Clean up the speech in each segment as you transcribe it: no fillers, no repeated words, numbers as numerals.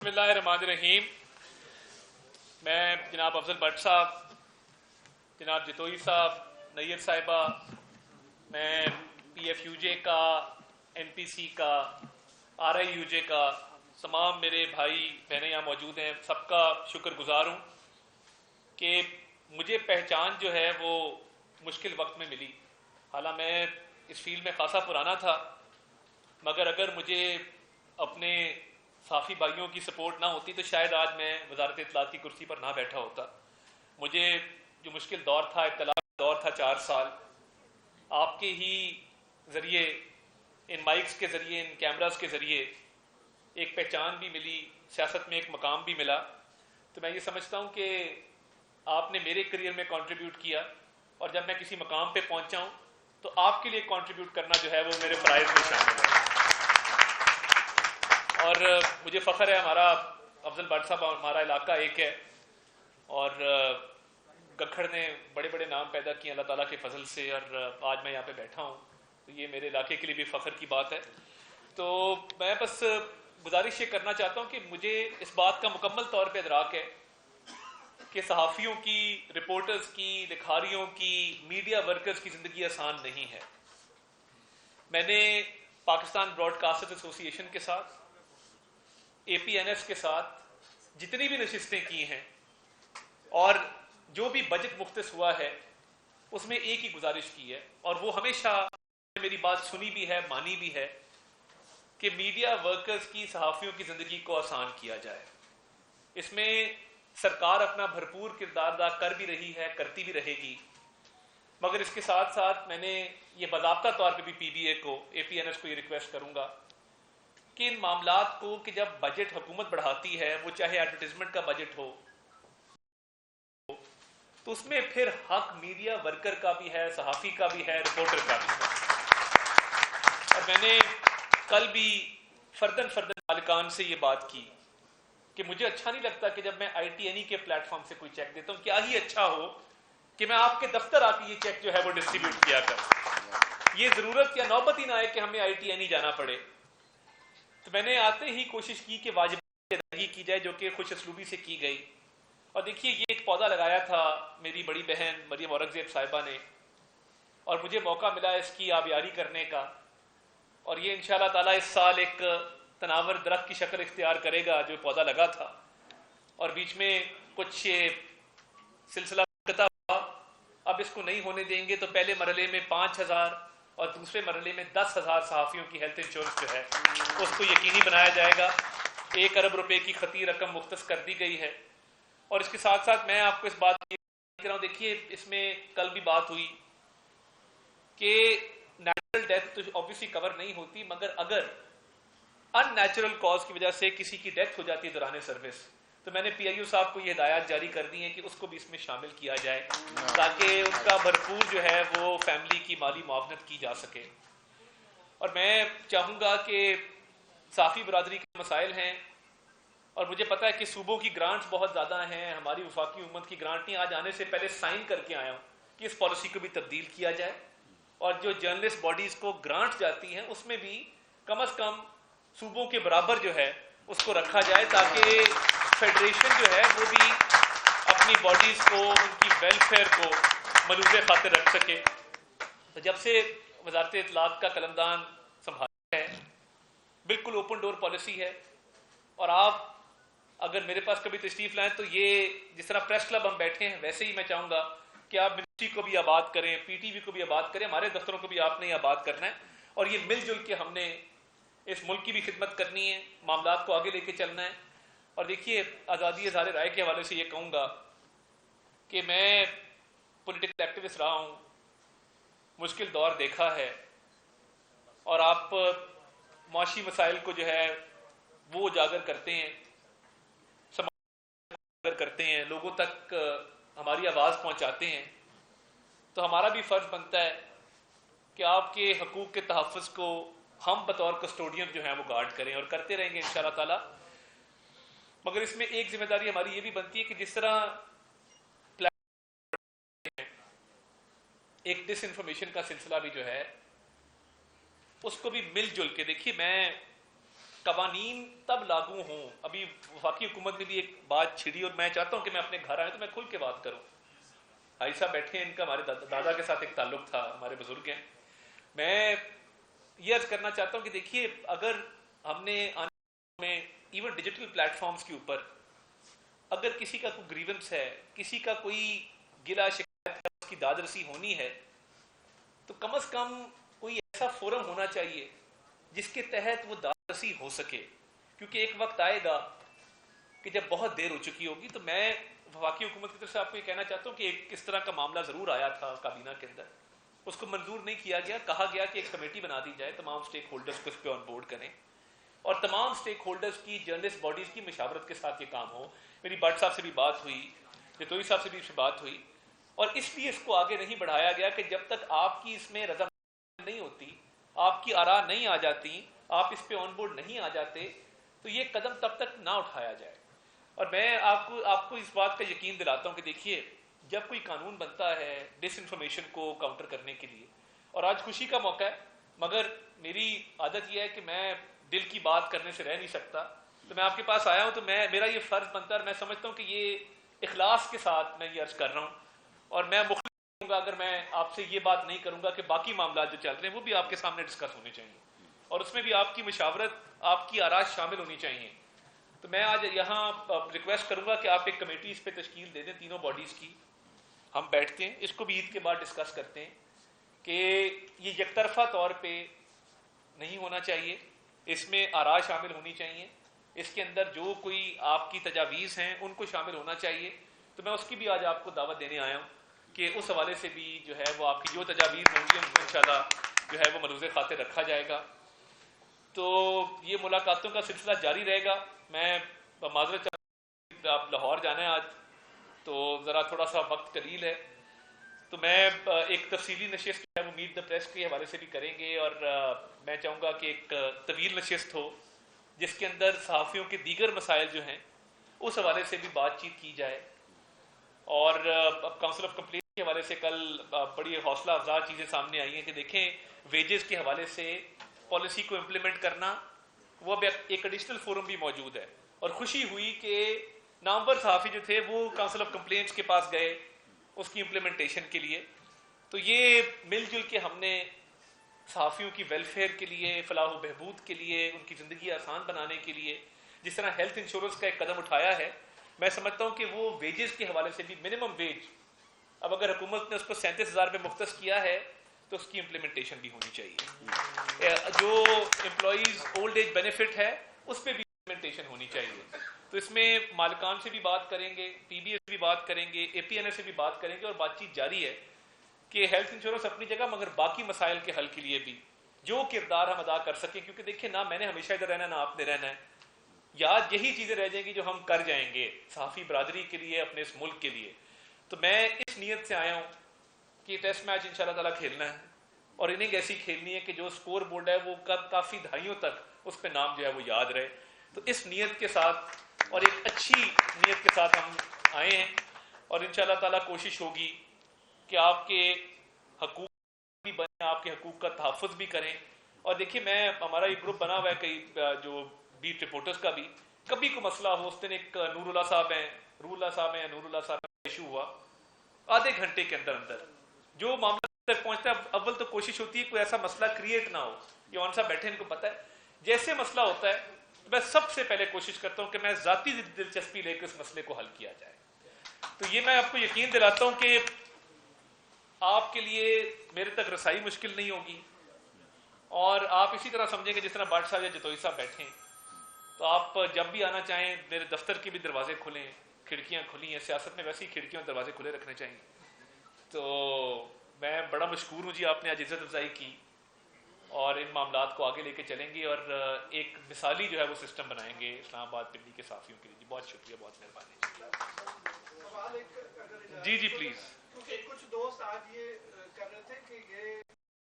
بسم اللہ الرحمن الرحیم. میں جناب افضل بٹ صاحب، جناب جتوئی صاحب، نیت صاحبہ، میں پی ایف یو جے کا، این پی سی کا، آر آئی یو جے کا، تمام میرے بھائی بہنیں یہاں موجود ہیں، سب کا شکر گزار ہوں کہ مجھے پہچان جو ہے وہ مشکل وقت میں ملی. حالانکہ میں اس فیلڈ میں خاصا پرانا تھا، مگر اگر مجھے اپنے صحافی بھائیوں کی سپورٹ نہ ہوتی تو شاید آج میں وزارت اطلاعات کی کرسی پر نہ بیٹھا ہوتا. مجھے جو مشکل دور تھا، ابتلا کا دور تھا، 4 سال آپ کے ہی ذریعے، ان مائکس کے ذریعے، ان کیمراز کے ذریعے ایک پہچان بھی ملی، سیاست میں ایک مقام بھی ملا. تو میں یہ سمجھتا ہوں کہ آپ نے میرے کریئر میں کنٹریبیوٹ کیا، اور جب میں کسی مقام پہ پہنچا ہوں تو آپ کے لیے کنٹریبیوٹ کرنا جو ہے وہ میرے فرائض میں شامل ہے. اور مجھے فخر ہے، ہمارا افضل بٹ صاحب، ہمارا علاقہ ایک ہے، اور گکھڑ نے بڑے بڑے نام پیدا کیے اللہ تعالیٰ کے فضل سے، اور آج میں یہاں پہ بیٹھا ہوں تو یہ میرے علاقے کے لیے بھی فخر کی بات ہے. تو میں بس گزارش یہ کرنا چاہتا ہوں کہ مجھے اس بات کا مکمل طور پہ ادراک ہے کہ صحافیوں کی، رپورٹرز کی، لکھاریوں کی، میڈیا ورکرز کی زندگی آسان نہیں ہے. میں نے پاکستان براڈ کاسٹرز ایسوسی ایشن کے ساتھ، اے پی این ایس کے ساتھ جتنی بھی نشستیں کی ہیں، اور جو بھی بجٹ مختص ہوا ہے، اس میں ایک ہی گزارش کی ہے، اور وہ ہمیشہ میری بات سنی بھی ہے، مانی بھی ہے، کہ میڈیا ورکرز کی، صحافیوں کی زندگی کو آسان کیا جائے. اس میں سرکار اپنا بھرپور کردار ادا کر بھی رہی ہے، کرتی بھی رہے گی، مگر اس کے ساتھ ساتھ میں نے یہ باضابطہ طور پہ بھی پی بی اے کو، اے پی این ایس کو یہ ریکویسٹ کروں گا کہ ان معاملات کو، کہ جب بجٹ حکومت بڑھاتی ہے، وہ چاہے ایڈورٹیزمنٹ کا بجٹ ہو، تو اس میں پھر حق میڈیا ورکر کا بھی ہے، صحافی کا بھی ہے، رپورٹر کا بھی ہے. اور میں نے کل بھی فردن مالکان سے یہ بات کی کہ مجھے اچھا نہیں لگتا کہ جب میں آئی ٹی این ای کے پلیٹ فارم سے کوئی چیک دیتا ہوں، کیا ہی اچھا ہو کہ میں آپ کے دفتر آ کے یہ چیک جو ہے وہ ڈسٹریبیوٹ کیا کروں. یہ ضرورت یا نوبت ہی نہ آئے کہ ہمیں آئی ٹی این ای جانا پڑے. تو میں نے آتے ہی کوشش کی کہ واجب ادائیگی کی جائے، جو کہ خوش اسلوبی سے کی گئی. اور دیکھیے، یہ ایک پودا لگایا تھا میری بڑی بہن مریم اورنگزیب صاحبہ نے، اور مجھے موقع ملا اس کی آبیاری کرنے کا، اور یہ انشاءاللہ تعالیٰ اس سال ایک تناور درخت کی شکل اختیار کرے گا جو پودا لگا تھا. اور بیچ میں کچھ سلسلہ قطع ہوا. اب اس کو نہیں ہونے دیں گے تو پہلے مرحلے میں 5,000 اور دوسرے مرحلے میں 10,000 صحافیوں کی ہیلتھ انشورنس جو ہے اس کو یقینی بنایا جائے گا. 1 ارب روپے کی خطی رقم مختص کر دی گئی ہے. اور اس کے ساتھ ساتھ میں آپ کو اس بات کی کہہ رہا ہوں، دیکھیے اس میں کل بھی بات ہوئی کہ نیچرل ڈیتھ تو obviously کور نہیں ہوتی، مگر اگر ان نیچرل کاز کی وجہ سے کسی کی ڈیتھ ہو جاتی ہے دوران سروس، تو میں نے پی آئی او صاحب کو یہ ہدایات جاری کر دی ہیں کہ اس کو بھی اس میں شامل کیا جائے، تاکہ ان کا بھرپور جو ہے وہ فیملی کی مالی معاونت کی جا سکے. اور میں چاہوں گا کہ صحافی برادری کے مسائل ہیں، اور مجھے پتا ہے کہ صوبوں کی گرانٹس بہت زیادہ ہیں، ہماری وفاقی حکومت کی گرانٹ نہیں. آج آنے سے پہلے سائن کر کے آیا ہوں کہ اس پالیسی کو بھی تبدیل کیا جائے، اور جو جرنلسٹ باڈیز کو گرانٹ جاتی ہیں اس میں بھی کم از کم صوبوں کے برابر جو ہے اس کو رکھا جائے، تاکہ فیڈریشن جو ہے وہ بھی اپنی باڈیز کو، ان کی ویلفیئر کو ملوث خاطر رکھ سکے. تو جب سے وزارت اطلاعات کا قلمدان سنبھالا ہے، بالکل اوپن ڈور پالیسی ہے. اور آپ اگر میرے پاس کبھی تشریف لائیں تو یہ جس طرح پریس کلب ہم بیٹھے ہیں، ویسے ہی میں چاہوں گا کہ آپ منسٹری کو بھی آباد کریں، پی ٹی وی کو بھی آباد کریں، ہمارے دفتروں کو بھی آپ نے آباد کرنا ہے. اور یہ مل جل کے ہم نے اس ملک کی بھی خدمت کرنی ہے، معاملات کو آگے لے کے چلنا ہے. اور دیکھیے، آزادی اظہار رائے کے حوالے سے یہ کہوں گا کہ میں پولیٹیکل ایکٹیوسٹ رہا ہوں، مشکل دور دیکھا ہے، اور آپ معاشی مسائل کو جو ہے وہ اجاگر کرتے ہیں، کرتے ہیں، لوگوں تک ہماری آواز پہنچاتے ہیں. تو ہمارا بھی فرض بنتا ہے کہ آپ کے حقوق کے تحفظ کو ہم بطور کسٹوڈین جو ہیں وہ گارڈ کریں، اور کرتے رہیں گے انشاءاللہ تعالی. مگر اس میں ایک ذمہ داری ہماری یہ بھی بنتی ہے کہ جس طرح ایک ڈس انفارمیشن کا سلسلہ بھی جو ہے اس کو بھی مل جل کے، دیکھیے میں قوانین تب لاگو ہوں. ابھی وفاقی حکومت میں بھی ایک بات چھڑی اور میں چاہتا ہوں کہ میں اپنے گھر آئے تو میں کھل کے بات کروں. بھائی صاحب بیٹھے ہیں, ان کا ہمارے دادا کے ساتھ ایک تعلق تھا, ہمارے بزرگ ہیں. میں یہ عرض کرنا چاہتا ہوں کہ دیکھیے, اگر ہم نے آنے میں ایون ڈیجیٹل پلیٹ فارمز کے اوپر اگر کسی کا کوئی گریونس ہے, کسی کا کوئی گلا شکایت ہے, اس کی داد رسی ہونی ہے, تو کم از کم کوئی ایسا فورم ہونا چاہیے جس کے تحت وہ داد رسی ہو سکے. کیونکہ ایک وقت آئے گا کہ جب بہت دیر ہو چکی ہوگی. تو میں وفاقی حکومت کی طرف سے آپ کو یہ کہنا چاہتا ہوں کہ ایک کس طرح کا معاملہ ضرور آیا تھا کابینہ کے اندر, اس کو منظور نہیں کیا گیا. کہا گیا کہ ایک کمیٹی بنا دی جائے, تمام سٹیک ہولڈرز کو اس پہ آن بورڈ کریں اور تمام سٹیک ہولڈرز کی, جرنلسٹ باڈیز کی مشاورت کے ساتھ یہ کام ہو. میری بٹ صاحب سے بھی بات ہوئی, جتوئی صاحب سے بھی بات ہوئی, اور اس لیے اس کو آگے نہیں بڑھایا گیا کہ جب تک آپ کی اس میں رضامندی نہیں ہوتی, آپ کی آراء نہیں آ جاتی, آپ اس پہ آن بورڈ نہیں آ جاتے, تو یہ قدم تب تک نہ اٹھایا جائے. اور میں آپ کو اس بات کا یقین دلاتا ہوں کہ دیکھیے, جب کوئی قانون بنتا ہے ڈس انفارمیشن کو کاؤنٹر کرنے کے لیے, اور آج خوشی کا موقع ہے, مگر میری عادت یہ ہے کہ میں دل کی بات کرنے سے رہ نہیں سکتا, تو میں آپ کے پاس آیا ہوں. تو میرا یہ فرض بنتا ہے, اور میں سمجھتا ہوں کہ یہ اخلاص کے ساتھ میں یہ عرض کر رہا ہوں, اور میں مخلص ہوں گا اگر میں آپ سے یہ بات نہیں کروں گا کہ باقی معاملات جو چل رہے ہیں وہ بھی آپ کے سامنے ڈسکس ہونے چاہیے, اور اس میں بھی آپ کی مشاورت, آپ کی آراء شامل ہونی چاہیے. تو میں آج یہاں ریکویسٹ کروں گا کہ آپ ایک کمیٹی اس پہ تشکیل دے دیں, تینوں باڈیز کی. ہم بیٹھتے ہیں, اس کو بھی عید کے بعد ڈسکس کرتے ہیں کہ یہ یک طرفہ طور پہ نہیں ہونا چاہیے, اس میں آراء شامل ہونی چاہیے, اس کے اندر جو کوئی آپ کی تجاویز ہیں ان کو شامل ہونا چاہیے. تو میں اس کی بھی آج آپ کو دعوت دینے آیا ہوں کہ اس حوالے سے بھی جو ہے وہ آپ کی جو تجاویز ہوں گی ان کو انشاءاللہ جو ہے وہ ملحوظ خاطر رکھا جائے گا. تو یہ ملاقاتوں کا سلسلہ جاری رہے گا. میں معذرت چاہتا ہوں, آپ لاہور جانا ہے آج, تو ذرا تھوڑا سا وقت قلیل ہے, تو میں ایک تفصیلی نشست جو ہے وہ میٹ دا پریس کے حوالے سے بھی کریں گے, اور میں چاہوں گا کہ ایک طویل نشست ہو جس کے اندر صحافیوں کے دیگر مسائل جو ہیں اس حوالے سے بھی بات چیت کی جائے. اور کاؤنسل آف کمپلین کے حوالے سے کل بڑی حوصلہ افزا چیزیں سامنے آئی ہیں کہ دیکھیں ویجز کے حوالے سے پالیسی کو امپلیمنٹ کرنا, وہ اب ایک ایڈیشنل فورم بھی موجود ہے. اور خوشی ہوئی کہ نامور صحافی جو تھے وہ کاؤنسل آف کمپلینٹس کے پاس گئے اس کی امپلیمنٹیشن کے لیے. تو یہ مل جل کے ہم نے صحافیوں کی ویلفیئر کے لیے, فلاح و بہبود کے لیے, ان کی زندگی آسان بنانے کے لیے جس طرح ہیلتھ انشورنس کا ایک قدم اٹھایا ہے, میں سمجھتا ہوں کہ وہ ویجز کے حوالے سے بھی منیمم ویج اب اگر حکومت نے اس کو 37,000 پہ مختص کیا ہے تو اس کی امپلیمنٹیشن بھی ہونی چاہیے. جو امپلائیز اولڈ ایج بینیفٹ ہے اس پہ بھی امپلیمنٹیشن ہونی چاہیے. تو اس میں مالکان سے بھی بات کریں گے, پی بی ایس سے بھی بات کریں گے, اے پی این ایس سے بھی بات کریں گے, اور بات چیت جاری ہے کہ ہیلتھ انشورنس اپنی جگہ مگر باقی مسائل کے حل کے لیے بھی جو کردار ہم ادا کر سکیں, کیونکہ دیکھیں نہ میں نے ہمیشہ ادھر رہنا نہ آپ نے رہنا ہے, یاد یہی چیزیں رہ جائیں گی جو ہم کر جائیں گے صحافی برادری کے لیے, اپنے اس ملک کے لیے. تو میں اس نیت سے آیا ہوں کہ ٹیسٹ میچ ان شاء اللہ تعالیٰ کھیلنا ہے, اور انہیں ایسی کھیلنی ہے کہ جو اسکور بورڈ ہے وہ کافی دہائیوں تک اس پہ نام جو ہے وہ یاد رہے. تو اس نیت کے ساتھ اور ایک اچھی نیت کے ساتھ ہم آئے ہیں, اور ان شاء اللہ تعالیٰ کوشش ہوگی کہ آپ کے حقوق بھی بنیں, آپ کے حقوق کا تحفظ بھی کریں. اور دیکھیے ہمارا ایک گروپ بنا ہوا ہے کئی جو بیٹ رپورٹرز کا بھی, کبھی کوئی مسئلہ ہو, اس دن ایک نور اللہ صاحب ہیں, نور اللہ صاحب ایشو ہوا, آدھے گھنٹے کے اندر اندر جو معاملہ تک پہنچتا ہے, اول تو کوشش ہوتی ہے کوئی ایسا مسئلہ کریٹ نہ ہو. یہ کون صاحب بیٹھے ان کو پتہ ہے, جیسے مسئلہ ہوتا ہے میں سب سے پہلے کوشش کرتا ہوں کہ میں ذاتی دلچسپی لے کے اس مسئلے کو حل کیا جائے. تو یہ میں آپ کو یقین دلاتا ہوں کہ آپ کے لیے میرے تک رسائی مشکل نہیں ہوگی, اور آپ اسی طرح سمجھیں کہ جس طرح بٹ صاحب یا جتوئی صاحب بیٹھے ہیں, تو آپ جب بھی آنا چاہیں میرے دفتر کے بھی دروازے کھلیں, کھڑکیاں کھلی ہیں, سیاست میں ویسے ہی کھڑکیاں اور دروازے کھلے رکھنے چاہیے. تو میں بڑا مشکور ہوں جی, آپ نے آج عزت افزائی کی, اور ان معاملات کو آگے لے کے چلیں گے, اور ایک مثالی جو ہے وہ سسٹم بنائیں گے اسلام آباد پنڈی کے صحافیوں کے لیے. جی بہت شکریہ, بہت مہربانی. جی جی پلیز. کیونکہ کچھ دوست آج یہ کر رہے تھے کہ یہ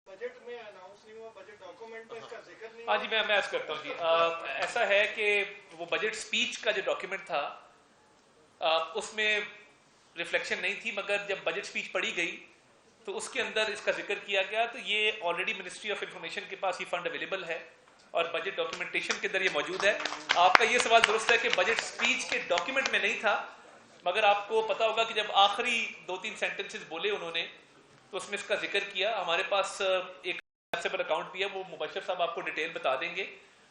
بجٹ میں اناؤنس نہیں ہوا, بجٹ ڈاکومنٹ میں اس کا ذکر نہیں. ہاں جی میں عرض کرتا ہوں جی, ایسا ہے کہ وہ بجٹ سپیچ کا جو ڈاکیومنٹ تھا اس میں ریفلیکشن نہیں تھی, مگر جب بجٹ سپیچ پڑھی گئی تو اس کے اندر اس کا ذکر کیا گیا. تو یہ آلریڈی منسٹری آف انفارمیشن کے پاس یہ فنڈ اویلیبل ہے, اور بجٹ ڈاکیومنٹیشن کے اندر یہ موجود ہے. آپ کا یہ سوال درست ہے کہ بجٹ سپیچ کے ڈاکیومنٹ میں نہیں تھا, مگر آپ کو پتا ہوگا کہ جب آخری 2-3 سینٹنسز بولے انہوں نے تو اس میں اس کا ذکر کیا. ہمارے پاس ایک ایکسیبل اکاؤنٹ بھی ہے, وہ مبشر صاحب آپ کو ڈیٹیل بتا دیں گے.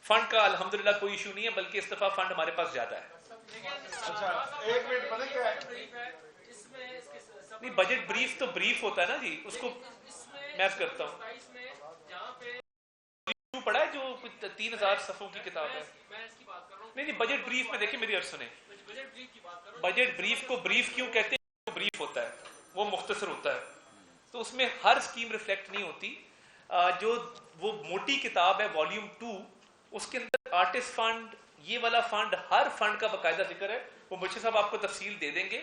فنڈ کا الحمدللہ کوئی ایشو نہیں ہے, بلکہ اس دفعہ فنڈ ہمارے پاس زیادہ ہے. نہیں, بجٹ بریف تو بریف ہوتا ہے نا جی, اس کو میں کرتا ہوں. پڑھا ہے جو 3000 صفحوں کی کتاب ہے. نہیں, بجٹ بریف میں دیکھیں میری عرض سنیں. بجٹ بریف کو بریف کیوں کہتے ہیں؟ بریف ہوتا ہے, وہ مختصر ہوتا ہے, تو اس میں ہر اسکیم ریفلیکٹ نہیں ہوتی. جو وہ موٹی کتاب ہے والیوم 2, اس کے اندر آرٹسٹ فنڈ, یہ والا فنڈ, ہر فنڈ کا باقاعدہ ذکر ہے. وہ مرشد صاحب آپ کو تفصیل دے دیں گے,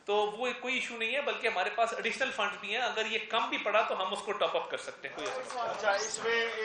تو وہ کوئی ایشو نہیں ہے. بلکہ ہمارے پاس ایڈیشنل فنڈ بھی ہیں, اگر یہ کم بھی پڑا تو ہم اس کو ٹاپ اپ کر سکتے ہیں, کوئی ایسا مسئلہ نہیں.